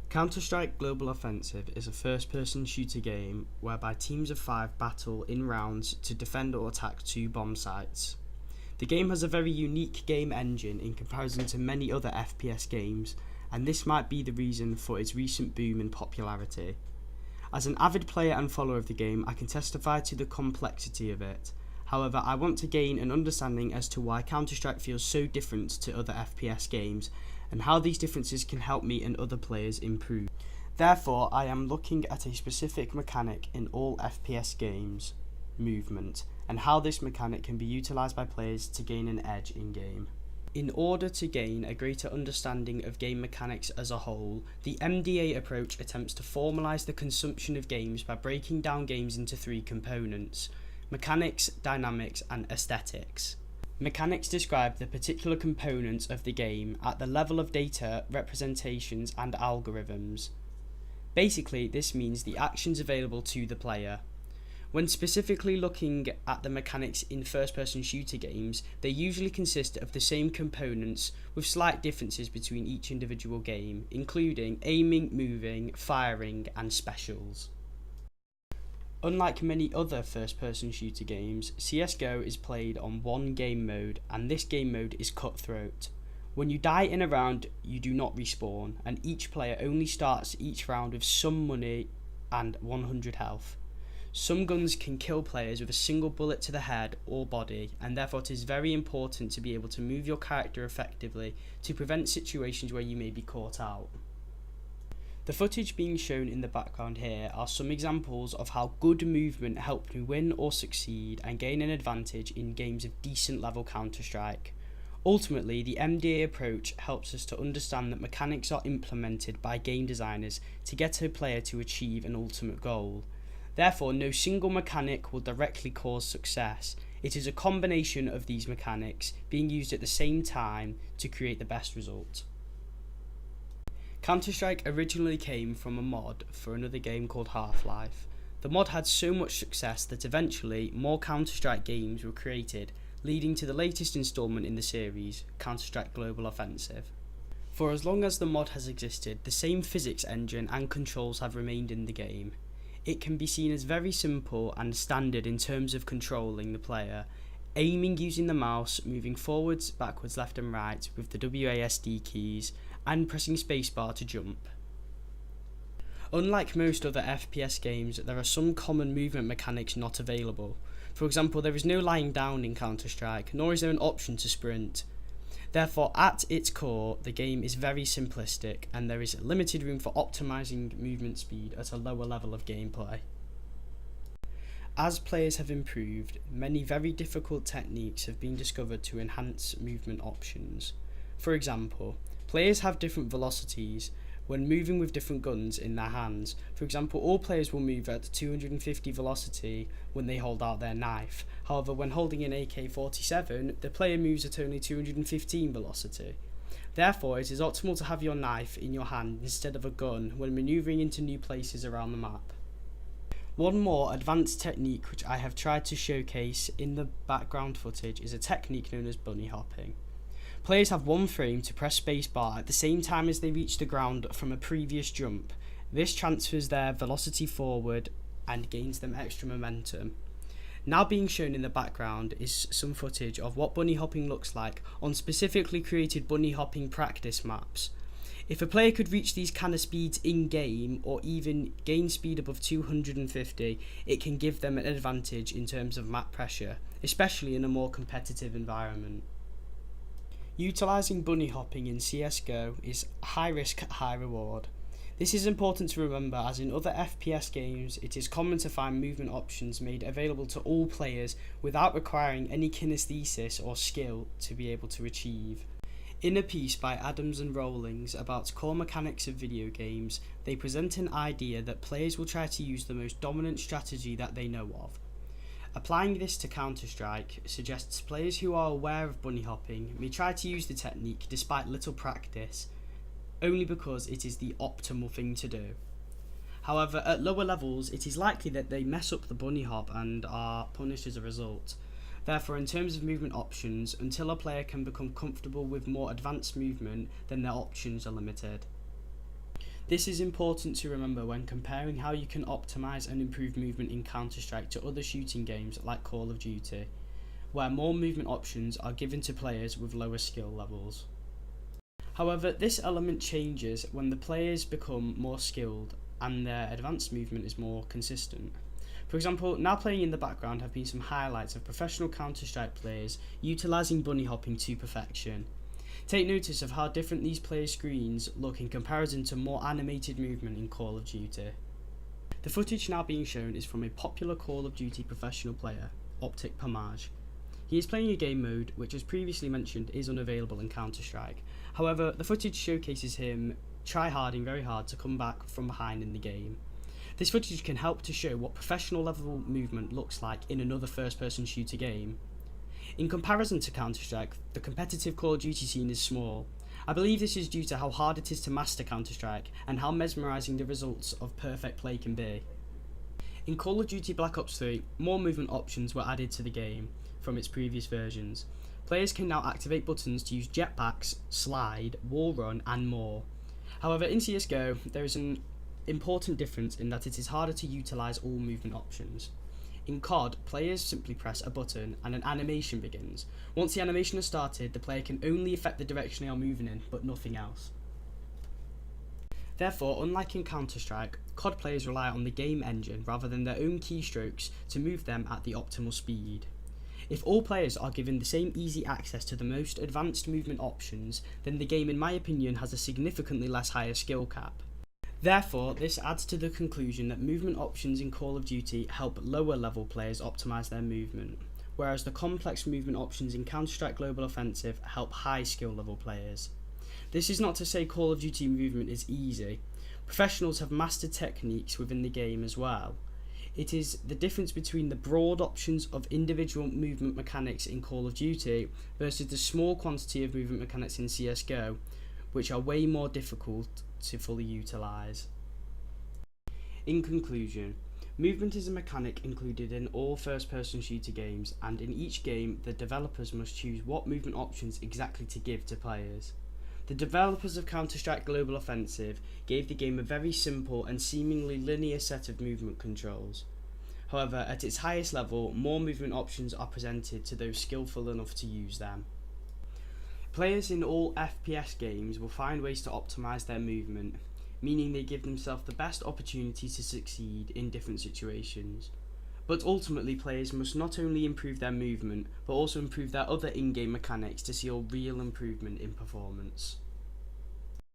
Counter-Strike Global Offensive is a first-person shooter game whereby teams of 5 battle in rounds to defend or attack 2 bomb sites. The game has a very unique game engine in comparison to many other FPS games, and this might be the reason for its recent boom in popularity. As an avid player and follower of the game, I can testify to the complexity of it. However, I want to gain an understanding as to why Counter-Strike feels so different to other FPS games, and how these differences can help me and other players improve. Therefore, I am looking at a specific mechanic in all FPS games, movement, and how this mechanic can be utilised by players to gain an edge in game. In order to gain a greater understanding of game mechanics as a whole, the MDA approach attempts to formalise the consumption of games by breaking down games into 3 components: mechanics, dynamics, and aesthetics. Mechanics describe the particular components of the game at the level of data, representations, and algorithms. Basically, this means the actions available to the player. When specifically looking at the mechanics in first-person shooter games, they usually consist of the same components with slight differences between each individual game, including aiming, moving, firing, and specials. Unlike many other first-person shooter games, CSGO is played on one game mode, and this game mode is Cutthroat. When you die in a round, you do not respawn, and each player only starts each round with some money and 100 health. Some guns can kill players with a single bullet to the head or body, and therefore it is very important to be able to move your character effectively to prevent situations where you may be caught out. The footage being shown in the background here are some examples of how good movement helped me win or succeed and gain an advantage in games of decent level Counter-Strike. Ultimately, the MDA approach helps us to understand that mechanics are implemented by game designers to get a player to achieve an ultimate goal. Therefore, no single mechanic will directly cause success. It is a combination of these mechanics being used at the same time to create the best result. Counter-Strike originally came from a mod for another game called Half-Life. The mod had so much success that eventually more Counter-Strike games were created, leading to the latest installment in the series, Counter-Strike Global Offensive. For as long as the mod has existed, the same physics engine and controls have remained in the game. It can be seen as very simple and standard in terms of controlling the player, aiming using the mouse, moving forwards, backwards, left and right with the WASD keys, and pressing spacebar to jump. Unlike most other FPS games, there are some common movement mechanics not available. For example, there is no lying down in Counter-Strike, nor is there an option to sprint. Therefore, at its core, the game is very simplistic, and there is limited room for optimizing movement speed at a lower level of gameplay. As players have improved, many very difficult techniques have been discovered to enhance movement options. For example, players have different velocities when moving with different guns in their hands. For example, all players will move at 250 velocity when they hold out their knife. However, when holding an AK-47, the player moves at only 215 velocity. Therefore, it is optimal to have your knife in your hand instead of a gun when maneuvering into new places around the map. One more advanced technique which I have tried to showcase in the background footage is a technique known as bunny hopping. Players have one frame to press spacebar at the same time as they reach the ground from a previous jump. This transfers their velocity forward and gains them extra momentum. Now being shown in the background is some footage of what bunny hopping looks like on specifically created bunny hopping practice maps. If a player could reach these kind of speeds in-game, or even gain speed above 250, it can give them an advantage in terms of map pressure, especially in a more competitive environment. Utilising bunny hopping in CSGO is high risk, high reward. This is important to remember, as in other FPS games it is common to find movement options made available to all players without requiring any kinesthesis or skill to be able to achieve. In a piece by Adams and Rawlings about core mechanics of video games, they present an idea that players will try to use the most dominant strategy that they know of. Applying this to Counter-Strike suggests players who are aware of bunny hopping may try to use the technique despite little practice, only because it is the optimal thing to do. However, at lower levels, it is likely that they mess up the bunny hop and are punished as a result. Therefore, in terms of movement options, until a player can become comfortable with more advanced movement, then their options are limited. This is important to remember when comparing how you can optimise and improve movement in Counter-Strike to other shooting games like Call of Duty, where more movement options are given to players with lower skill levels. However, this element changes when the players become more skilled and their advanced movement is more consistent. For example, now playing in the background have been some highlights of professional Counter-Strike players utilising bunny hopping to perfection. Take notice of how different these players' screens look in comparison to more animated movement in Call of Duty. The footage now being shown is from a popular Call of Duty professional player, Optic Pomage. He is playing a game mode which, as previously mentioned, is unavailable in Counter-Strike. However, the footage showcases him try-harding very hard to come back from behind in the game. This footage can help to show what professional level movement looks like in another first-person shooter game. In comparison to Counter-Strike, the competitive Call of Duty scene is small. I believe this is due to how hard it is to master Counter-Strike and how mesmerising the results of perfect play can be. In Call of Duty Black Ops 3, more movement options were added to the game from its previous versions. Players can now activate buttons to use jetpacks, slide, wall run and more. However, in CSGO, there is an important difference in that it is harder to utilise all movement options. In COD, players simply press a button and an animation begins. Once the animation has started, the player can only affect the direction they are moving in, but nothing else. Therefore, unlike in Counter-Strike, COD players rely on the game engine rather than their own keystrokes to move them at the optimal speed. If all players are given the same easy access to the most advanced movement options, then the game, in my opinion, has a significantly less higher skill cap. Therefore, this adds to the conclusion that movement options in Call of Duty help lower level players optimise their movement, whereas the complex movement options in Counter-Strike Global Offensive help high skill level players. This is not to say Call of Duty movement is easy. Professionals have mastered techniques within the game as well. It is the difference between the broad options of individual movement mechanics in Call of Duty versus the small quantity of movement mechanics in CSGO, which are way more difficult to fully utilise. In conclusion, movement is a mechanic included in all first-person shooter games, and in each game the developers must choose what movement options exactly to give to players. The developers of Counter-Strike Global Offensive gave the game a very simple and seemingly linear set of movement controls. However, at its highest level, more movement options are presented to those skillful enough to use them. Players in all FPS games will find ways to optimise their movement, meaning they give themselves the best opportunity to succeed in different situations. But ultimately, players must not only improve their movement, but also improve their other in-game mechanics to see a real improvement in performance.